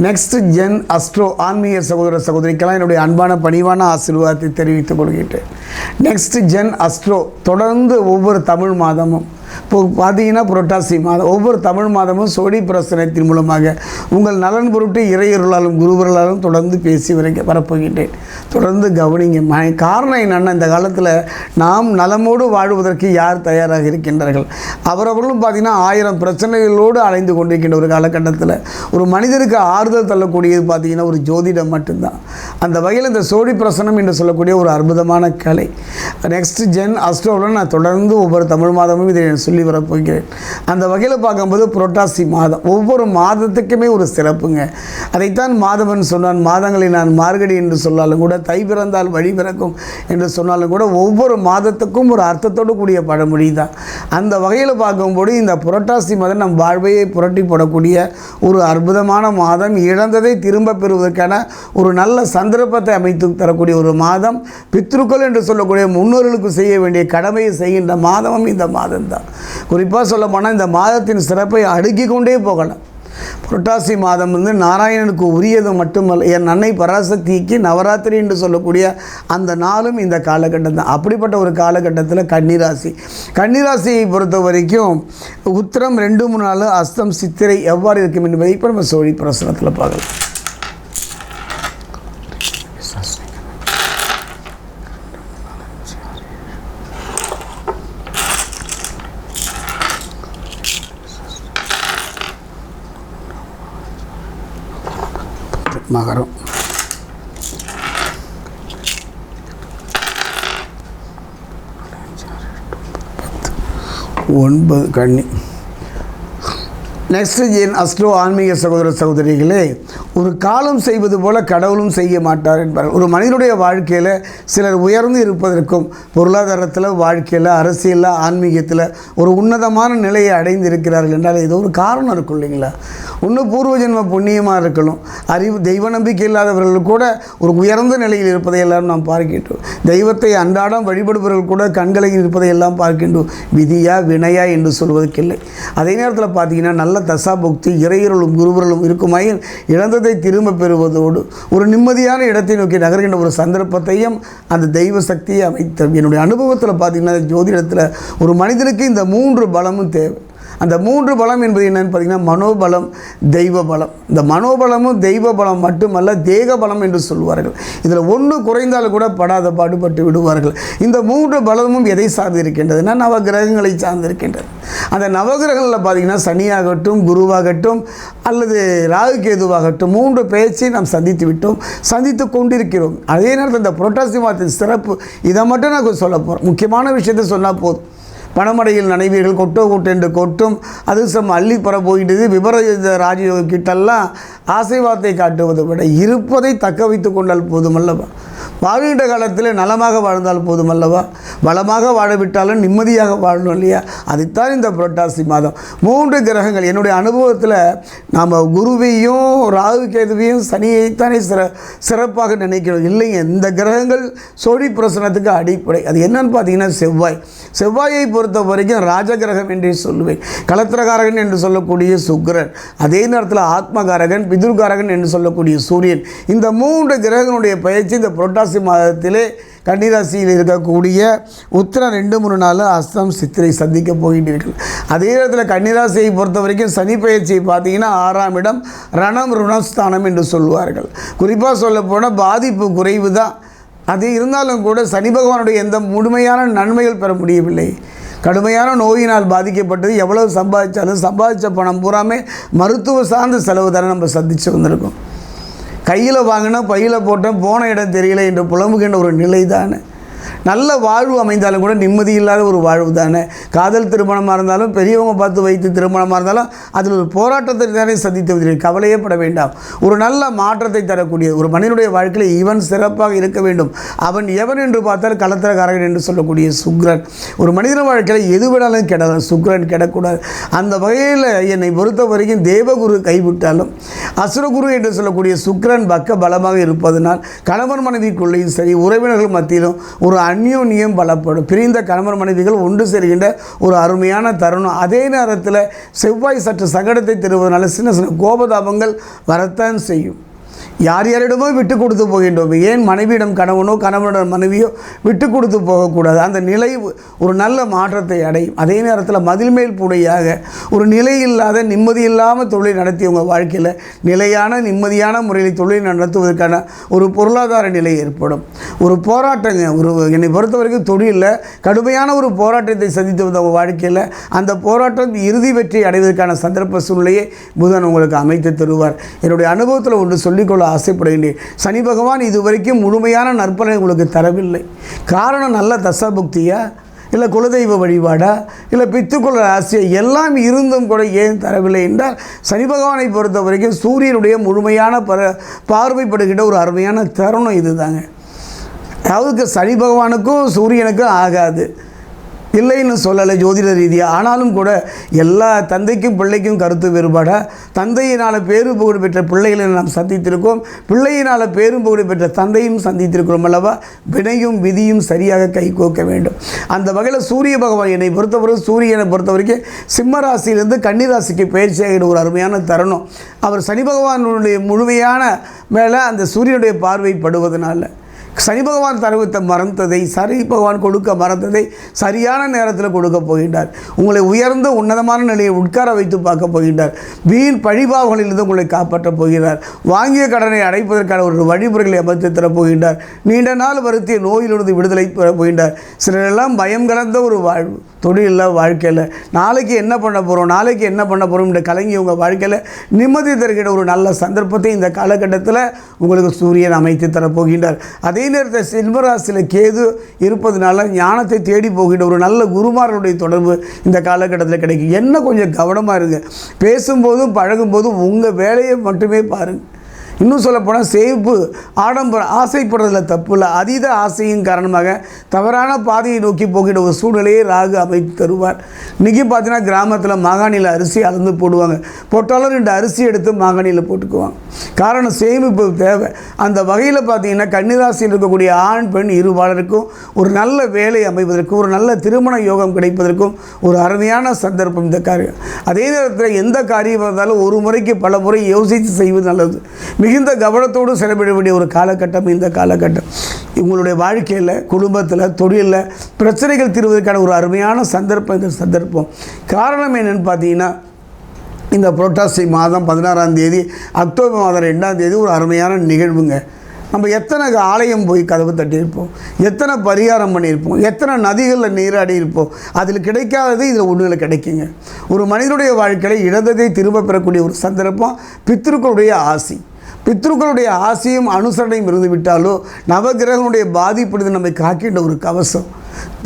Next gen astro ஆன்மீக சகோதர சகோதரிக்கெல்லாம் என்னுடைய அன்பான பணிவான ஆசீர்வாதத்தை தெரிவித்துக் கொள்கின்றேன். நெக்ஸ்ட் ஜென் அஸ்ட்ரோ தொடர்ந்து ஒவ்வொரு தமிழ் மாதமும் இப்போ பார்த்தீங்கன்னா புரட்டாசி மாதம் ஒவ்வொரு தமிழ் மாதமும் சோழி பிரசனத்தின் மூலமாக உங்கள் நலன் பொருட்டு இறையருளாலும் குருவர்களாலும் தொடர்ந்து பேசி வரப்போகின்றேன். தொடர்ந்து கவனிங்க. காரணம் என்னென்னா, இந்த காலத்தில் நாம் நலமோடு வாழ்வதற்கு யார் தயாராக இருக்கின்றார்கள்? அவரவர்களும் பார்த்திங்கன்னா 1000 பிரச்சனைகளோடு அலைந்து கொண்டிருக்கின்ற ஒரு காலகட்டத்தில் ஒரு மனிதருக்கு ஆறுதல் தள்ளக்கூடியது பார்த்திங்கன்னா ஒரு ஜோதிடம் மட்டும்தான். அந்த வகையில் இந்த சோழி பிரசனம் என்று சொல்லக்கூடிய ஒரு அற்புதமான கலை நெக்ஸ்ட் ஜென் அஸ்ட்ரோவில் நான் தொடர்ந்து ஒவ்வொரு தமிழ் மாதமும் இதை சொல்லி வரப்போகிறேன். அந்த வகையில் பார்க்கும்போது புரட்டாசி மாதம் ஒவ்வொரு மாதத்துக்குமே ஒரு சிறப்புங்க. அதைத்தான் மாதவன் சொன்னான், மாதங்களை நான் மார்கழி என்று சொன்னாலும் கூட, தை பிறந்தால் வழி பிறக்கும் என்று சொன்னாலும் கூட, ஒவ்வொரு மாதத்துக்கும் ஒரு அர்த்தத்தோடு கூடிய பழமொழி தான். அந்த வகையில் பார்க்கும்போது இந்த புரட்டாசி மாதம் நம் வாழ்வையை புரட்டி போடக்கூடிய ஒரு அற்புதமான மாதம். இழந்ததை திரும்ப பெறுவதற்கான ஒரு நல்ல சந்தர்ப்பத்தை அமைத்து தரக்கூடிய ஒரு மாதம். பித்ருக்கள் என்று சொல்லக்கூடிய முன்னோர்களுக்கு செய்ய வேண்டிய கடமையை செய்கின்ற மாதமும் இந்த மாதம் தான். குறிப்பாக சொல்ல போனால் இந்த மாதத்தின் சிறப்பை அடுக்கிக் கொண்டே போகலாம். புரட்டாசி மாதம் நாராயணனுக்கு உரியது மட்டுமல்ல, என் அன்னை பராசக்திக்கு நவராத்திரி என்று சொல்லக்கூடிய அந்த நாளும் இந்த காலகட்டம் தான். அப்படிப்பட்ட ஒரு காலகட்டத்தில் கன்னிராசியை பொறுத்த வரைக்கும் உத்திரம் 2, 3 நாள், அஸ்தம், சித்திரை எவ்வாறு இருக்கும் என்பதை இப்போ நம்ம சோழி பிரசனத்தில் பார்க்கலாம். மகரம், 9 கன்னி. நெக்ஸ்ட் ஜென் அஸ்ட்ரோ ஆன்மீக சகோதர சகோதரிகளே, ஒரு காலம் செய்வது போல கடவுளும் செய்ய மாட்டார் என்பார்கள். ஒரு மனிதனுடைய வாழ்க்கையில் சிலர் உயர்ந்து இருப்பதற்கும், பொருளாதாரத்தில், வாழ்க்கையில், அரசியலில், ஆன்மீகத்தில் ஒரு உன்னதமான நிலையை அடைந்து இருக்கிறார்கள் என்றால் ஏதோ ஒரு காரணம் இருக்கும் இல்லைங்களா? இன்னும் பூர்வ ஜென்ம புண்ணியமாக இருக்கணும். தெய்வ நம்பிக்கை இல்லாதவர்கள் கூட ஒரு உயர்ந்த நிலையில் இருப்பதை எல்லாம் நாம் பார்க்கின்றோம். தெய்வத்தை அன்றாடம் வழிபடுபவர்கள் கூட கண்களில் இருப்பதை எல்லாம் பார்க்கின்றோம். விதியா வினையா என்று சொல்வதற்கில்லை. அதே நேரத்தில் பார்த்தீங்கன்னா நல்ல தசாபுக்தி இறையருளும் குருவர்களும் இருக்குமாயின் இழந்ததை திரும்ப பெறுவதோடு ஒரு நிம்மதியான இடத்தை நோக்கி நகர்கின்ற ஒரு சந்தர்ப்பத்தையும் அந்த தெய்வ சக்தியை அமைத்த என்னுடைய அனுபவத்தில் பார்த்தீங்கன்னா ஜோதிடத்தில் ஒரு மனிதனுக்கு இந்த 3 பலமும் தேவை. அந்த 3 பலம் என்பது என்னென்னு பார்த்தீங்கன்னா மனோபலம், தெய்வ பலம். இந்த மனோபலமும் தெய்வ பலம் மட்டுமல்ல, தேக பலம் என்று சொல்வார்கள். இதில் ஒன்று குறைந்தாலும் கூட படாத பாடுபட்டு விடுவார்கள். இந்த 3 பலமும் எதை சார்ந்து இருக்கின்றதுன்னா நவகிரகங்களை சார்ந்து இருக்கின்றது. அந்த நவகிரகங்களில் பார்த்திங்கன்னா சனியாகட்டும், குருவாகட்டும் அல்லது ராகு கேதுவாகட்டும் 3 பெயர்ச்சியை நாம் சந்தித்து கொண்டிருக்கிறோம். அதே நேரத்தில் இந்த புரட்டாசி மாதத்தின் சிறப்பு இதை மட்டும் நான் சொல்ல போகிறேன். முக்கியமான விஷயத்தை சொன்னால் போதும். பணமடையில் நனைவீர்கள், கொட்டோ என்று கொட்டும், அது அள்ளி பெற போயிட்டது. விபரீத ராஜயோக கிட்டெல்லாம் ஆசைவாதத்தை காட்டுவதை விட இருப்பதை தக்க வைத்து கொண்டால் போதுமல்லவா? வாழ்கின்ற காலத்தில் நலமாக வாழ்ந்தால் போதுமல்லவா? வளமாக வாழவிட்டாலும் நிம்மதியாக வாழணும் இல்லையா? அதைத்தான் இந்த புரட்டாசி மாதம் 3 கிரகங்கள். என்னுடைய அனுபவத்தில் நாம் குருவையும் ராகு கேதுவையும் சனியைத்தானே சிறப்பாக நினைக்கிறோம் இல்லைங்க. இந்த கிரகங்கள் சோழி பிரசனத்துக்கு அடிப்படை. அது என்னன்னு பார்த்தீங்கன்னா செவ்வாயை பொறுத்த வரைக்கும் ராஜகிரகம் என்றே சொல்லுவேன். கலத்திரகாரகன் என்று சொல்லக்கூடிய சுக்கிரன், அதே நேரத்தில் ஆத்மகாரகன், பிதுர்காரகன் என்று சொல்லக்கூடிய சூரியன். இந்த 3 கிரகங்களுடைய பயிற்சி இந்த புரட்டாசி மாதத்திலே கன்னிராசியில் இருக்கக்கூடிய உத்திரம் 2, 3 நாள், அஸ்தம், சித்திரை சந்திக்க போகின்றீர்கள். அதே நேரத்தில் கன்னிராசியை பொறுத்த வரைக்கும் சனி பயிற்சியை பார்த்தீங்கன்னா 6ஆம் இடம் ரணம் ருணஸ்தானம் என்று சொல்வார்கள். குறிப்பாக சொல்ல போனால் பாதிப்பு குறைவு தான். அது இருந்தாலும் கூட சனி பகவானுடைய எந்த முழுமையான நன்மைகள் பெற முடியவில்லை. கடுமையான நோயினால் பாதிக்கப்பட்டது. எவ்வளவு சம்பாதிச்சாலும் சம்பாதிச்ச பணம் பூராமே மருத்துவ சார்ந்த செலவு தானே நம்ம சந்தித்து வந்திருக்கோம். கையில் வாங்கினா பையில் போட்டோம், போன இடம் தெரியல என்று புலம்புகின்ற ஒரு நிலை தானே. நல்ல வாழ்வு அமைந்தாலும் கூட நிம்மதி இல்லாத ஒரு வாழ்வு தானே. காதல் திருமணமாக இருந்தாலும், பெரியவங்க பார்த்து வைத்து திருமணமாக இருந்தாலும் அதில் ஒரு போராட்டத்தை தானே சந்தித்து வருகிறீர்கள். கவலையே பட வேண்டாம். ஒரு நல்ல மாற்றத்தை தரக்கூடிய ஒரு மனிதனுடைய வாழ்க்கையில் இவன் சிறப்பாக இருக்க வேண்டும். அவன் எவன் என்று பார்த்தால் கலத்திரகாரகன் என்று சொல்லக்கூடிய சுக்கிரன். ஒரு மனிதன் வாழ்க்கையில் எது வேணாலும் கெடலாம், சுக்கிரன் கெடக்கூடாது. அந்த வகையில் என்னை பொறுத்த வரைக்கும் தேவகுரு கைவிட்டாலும் அசுரகுரு என்று சொல்லக்கூடிய சுக்கிரன் பக்க பலமாக இருப்பதனால் கணவன் மனைவிக்குள்ளேயும் சரி, உறவினர்கள் மத்தியிலும் ஒரு அந்யோன்யம் பலப்படும். பிரிந்த கணவன் மனைவிகள் ஒன்று சேர்கின்ற ஒரு அருமையான தருணம். அதே நேரத்தில் செவ்வாய் சற்று சங்கடத்தை தருவதனால சின்ன சின்ன கோபதாபங்கள் வரத்தான் செய்யும். யார் யாரிடமோ விட்டு கொடுத்து போகின்றோம். ஏன் மனைவியிடம் கணவனோ கணவனிடம் மனைவியோ விட்டு கொடுத்து போகக்கூடாது? அந்த நிலை ஒரு நல்ல மாற்றத்தை அடையும். அதே நேரத்தில் மதில் மேல் பூடையாக ஒரு நிலை இல்லாத நிம்மதி இல்லாமல் தொழில் நடத்தி உங்கள் வாழ்க்கையில் நிலையான நிம்மதியான முறையில் தொழில் நடத்துவதற்கான ஒரு பொருளாதார நிலை ஏற்படும். ஒரு போராட்டங்க, என்னை பொறுத்த வரைக்கும் தொழிலில் கடுமையான ஒரு போராட்டத்தை சந்தித்து வந்த உங்கள் வாழ்க்கையில் அந்த போராட்டம் இறுதி வெற்றி அடைவதற்கான சந்தர்ப்ப சூழ்நிலையை புதன் உங்களுக்கு அமைத்து தருவார். என்னுடைய அனுபவத்தில் ஒன்று சொல்லிக்கொள்ள ஆசைப்படுகின்றேன். சனி பகவான் இதுவரைக்கும் முழுமையான நற்பலனை உங்களுக்கு தரவில்லை. காரணம் நல்ல தசாபுக்தியா, இல்லை குலதெய்வ வழிபாடா, இல்லை பித்துக்குள்ள ராசியை எல்லாம் இருந்தும் கூட ஏன் தரவில்லை என்றால் சனி பகவானை பொறுத்த வரைக்கும் சூரியனுடைய முழுமையான பார்வைப்படுகின்ற ஒரு அருமையான தருணம் இது தாங்க. அதாவது சனி பகவானுக்கும் சூரியனுக்கும் ஆகாது இல்லைன்னு சொல்லலை ஜோதிட ரீதியாக. ஆனாலும் கூட எல்லா தந்தைக்கும் பிள்ளைக்கும் கருத்து வேறுபாடாக தந்தையினால் பேரும் புகழ் பெற்ற பிள்ளைகளை நாம் சந்தித்திருக்கோம், பிள்ளையினால் பேரும் புகழ் பெற்ற தந்தையும் சந்தித்திருக்கிறோம் அல்லவா? வினையும் விதியும் சரியாக கை கோக்க வேண்டும். அந்த வகையில் சூரிய பகவான் என்னை பொறுத்தவரை சூரியனை பொறுத்த வரைக்கும் சிம்ம ராசியிலிருந்து கன்னி ராசிக்கு பயிற்சியாகிற ஒரு அருமையான தருணம். அவர் சனி பகவானுடைய முழுமையான மேலே அந்த சூரியனுடைய பார்வை படுவதனால சனி பகவான் தருவித்த மறந்ததை சனி பகவான் கொடுக்க மறந்ததை சரியான நேரத்தில் கொடுக்க போகின்றார். உங்களை உயர்ந்த உன்னதமான நிலையை உட்கார வைத்து பார்க்க போகின்றார். வீண் பழிபாவங்களிலிருந்து உங்களை காப்பாற்றப் போகிறார். வாங்கிய கடனை அடைப்பதற்கான ஒரு வழிமுறைகளை அமைத்து தரப்போகின்றார். நீண்ட நாள் வருத்திய நோயிலிருந்து விடுதலை பெறப் போகின்றார். சிலரெல்லாம் பயம் கலந்த ஒரு வாழ்வு தொழிலில் வாழ்க்கையில் நாளைக்கு என்ன பண்ண போகிறோம் நாளைக்கு என்ன பண்ண போகிறோம் என்று கலங்கி உங்கள் வாழ்க்கையில் நிம்மதி தருகிற ஒரு நல்ல சந்தர்ப்பத்தை இந்த காலகட்டத்தில் உங்களுக்கு சூரியன் அமைத்து தரப்போகின்றார். அதே நேரத்தில் சிம்மராசியில் கேது இருப்பதனால ஞானத்தை தேடி போகின்ற ஒரு நல்ல குருமார்களுடைய தொடர்பு இந்த காலகட்டத்தில் கிடைக்கும். என்ன கொஞ்சம் கவனமாக இருங்க. பேசும்போதும் பழகும்போதும் உங்கள் வேலையை மட்டுமே பாருங்கள். இன்னும் சொல்லப்போனால் சேமிப்பு ஆடம்பரம் ஆசைப்படுறதில் தப்பு இல்லை. அதீத ஆசையின் காரணமாக தவறான பாதையை நோக்கி போகின்ற ஒரு சூழ்நிலையை ராகு அமைத்து தருவார். இன்றைக்கி பார்த்தீங்கன்னா கிராமத்தில் மாகாணியில் அரிசி அளந்து போடுவாங்க. போட்டாலும் 2 அரிசி எடுத்து மாகாணியில் போட்டுக்குவாங்க. காரணம் சேமிப்பு தேவை. அந்த வகையில் பார்த்தீங்கன்னா கன்னிராசியில் இருக்கக்கூடிய ஆண் பெண் இருபாலருக்கும் ஒரு நல்ல வேலை அமைவதற்கும் ஒரு நல்ல திருமண யோகம் கிடைப்பதற்கும் ஒரு அருமையான சந்தர்ப்பம் இந்த காரியம். அதே நேரத்தில் எந்த காரியம் இருந்தாலும் ஒரு முறைக்கு பல முறை யோசித்து செய்வது நல்லது. மிகுந்த கவனத்தோடு செலவிட வேண்டிய ஒரு காலகட்டம் இந்த காலகட்டம். உங்களுடைய வாழ்க்கையில் குடும்பத்தில் தொழிலில் பிரச்சனைகள் தீர்வதற்கான ஒரு அருமையான சந்தர்ப்பம் இந்த சந்தர்ப்பம். காரணம் என்னென்னு பார்த்தீங்கன்னா இந்த புரட்டாசி மாதம் 16ஆம் தேதி அக்டோபர் மாதம் 2ஆம் தேதி ஒரு அருமையான நிகழ்வுங்க. நம்ம எத்தனை ஆலயம் போய் கதவு தட்டியிருப்போம், எத்தனை பரிகாரம் பண்ணியிருப்போம், எத்தனை நதிகளில் நீராடி இருப்போம். அதில் கிடைக்காதது இதில் ஒன்றில் கிடைக்குங்க. ஒரு மனிதனுடைய வாழ்க்கையில் இழந்ததை திரும்ப பெறக்கூடிய ஒரு சந்தர்ப்பம் பித்ருக்களுடைய ஆசி. பித்ருக்களுடைய ஆசையும் அனுசரணையும் இருந்து விட்டாலோ நவகிரகனுடைய பாதிப்பு நம்மை காக்கின்ற ஒரு கவசம்.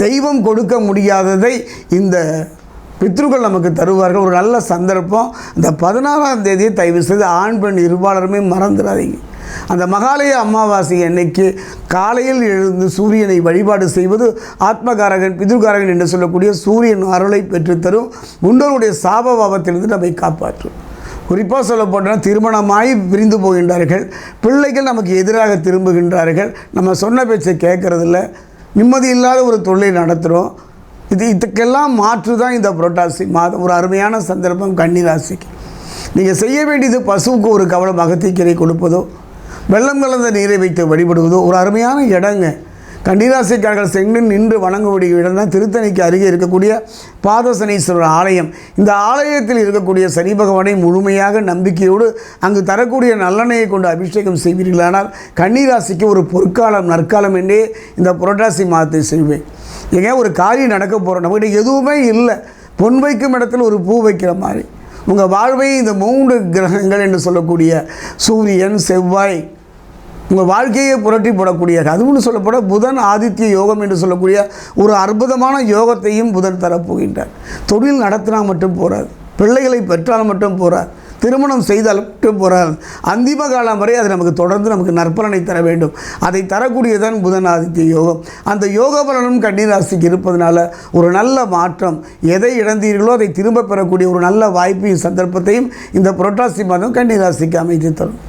தெய்வம் கொடுக்க முடியாததை இந்த பித்ருக்கள் நமக்கு தருவார்கள். ஒரு நல்ல சந்தர்ப்பம். இந்த 16ஆம் தேதியை தயவு செய்து ஆண் பெண் இருபாலருமே மறந்துடாதீங்க. அந்த மகாலய அமாவாசை அன்னைக்கு காலையில் எழுந்து சூரியனை வழிபாடு செய்வது ஆத்மகாரகன் பித்ருகாரகன் என்று சொல்லக்கூடிய சூரியன் அருளை பெற்றுத்தரும். முன்னோருடைய சாபபாவத்திலிருந்து நம்மை காப்பாற்றும். குறிப்பாக சொல்லப்போனால் திருமணமாய் பிரிந்து போகின்றார்கள், பிள்ளைகள் நமக்கு எதிராக திரும்புகின்றார்கள், நம்ம சொன்ன பேச்சை கேட்குறதில்ல, நிம்மதி இல்லாத ஒரு தொழிலை நடத்துகிறோம். இதுக்கெல்லாம் மாற்று தான் இந்த புரட்டாசி மாதம். ஒரு அருமையான சந்தர்ப்பம் கன்னிராசிக்கு. நீங்கள் செய்ய வேண்டியது பசுவுக்கு ஒரு கவலம் அகத்திக்கீரை கொடுப்பதோ வெள்ளம் கலந்த நீரை வைத்து வழிபடுவதோ ஒரு அருமையான இடங்க. கன்னிராசிக்காரர்கள் சென்று நின்று வணங்கக்கூடிய இடம் தான் திருத்தணிக்கு அருகே இருக்கக்கூடிய பாதசனீஸ்வரர் ஆலயம். இந்த ஆலயத்தில் இருக்கக்கூடிய சனி பகவானை முழுமையாக நம்பிக்கையோடு அங்கு தரக்கூடிய நல்லெண்ணெயை கொண்டு அபிஷேகம் செய்வீர்களானால் கன்னிராசிக்கு ஒரு பொற்காலம் நற்காலம் என்றே இந்த புரட்டாசி மாதத்தை செய்வேன். ஏங்க ஒரு காரியம் நடக்க போகிறோம், நம்மகிட்ட எதுவுமே இல்லை, பொன் வைக்கும் இடத்துல ஒரு பூ வைக்கிற மாதிரி உங்கள் வாழ்வை இந்த 3 கிரகங்கள் என்று சொல்லக்கூடிய சூரியன் செவ்வாய் உங்கள் வாழ்க்கையை புரட்டி போடக்கூடிய, அதுவும் சொல்லப்பட புதன் ஆதித்ய யோகம் என்று சொல்லக்கூடிய ஒரு அற்புதமான யோகத்தையும் புதன் தரப்போகின்றார். தொழில் நடத்தினா மட்டும் போகாது, பிள்ளைகளை பெற்றால் மட்டும் போகாது, திருமணம் செய்தால் மட்டும் போகாது, அந்திம காலம் வரை அது நமக்கு தொடர்ந்து நமக்கு நற்பலனை தர வேண்டும். அதை தரக்கூடியதான் புதன் ஆதித்ய யோகம். அந்த யோக பலனும் கன்னிராசிக்கு இருப்பதனால ஒரு நல்ல மாற்றம். எதை இழந்தீர்களோ அதை திரும்ப பெறக்கூடிய ஒரு நல்ல வாய்ப்பையும் சந்தர்ப்பத்தையும் இந்த புரட்டாசி மாதம் கன்னிராசிக்கு அமைத்து தரும்.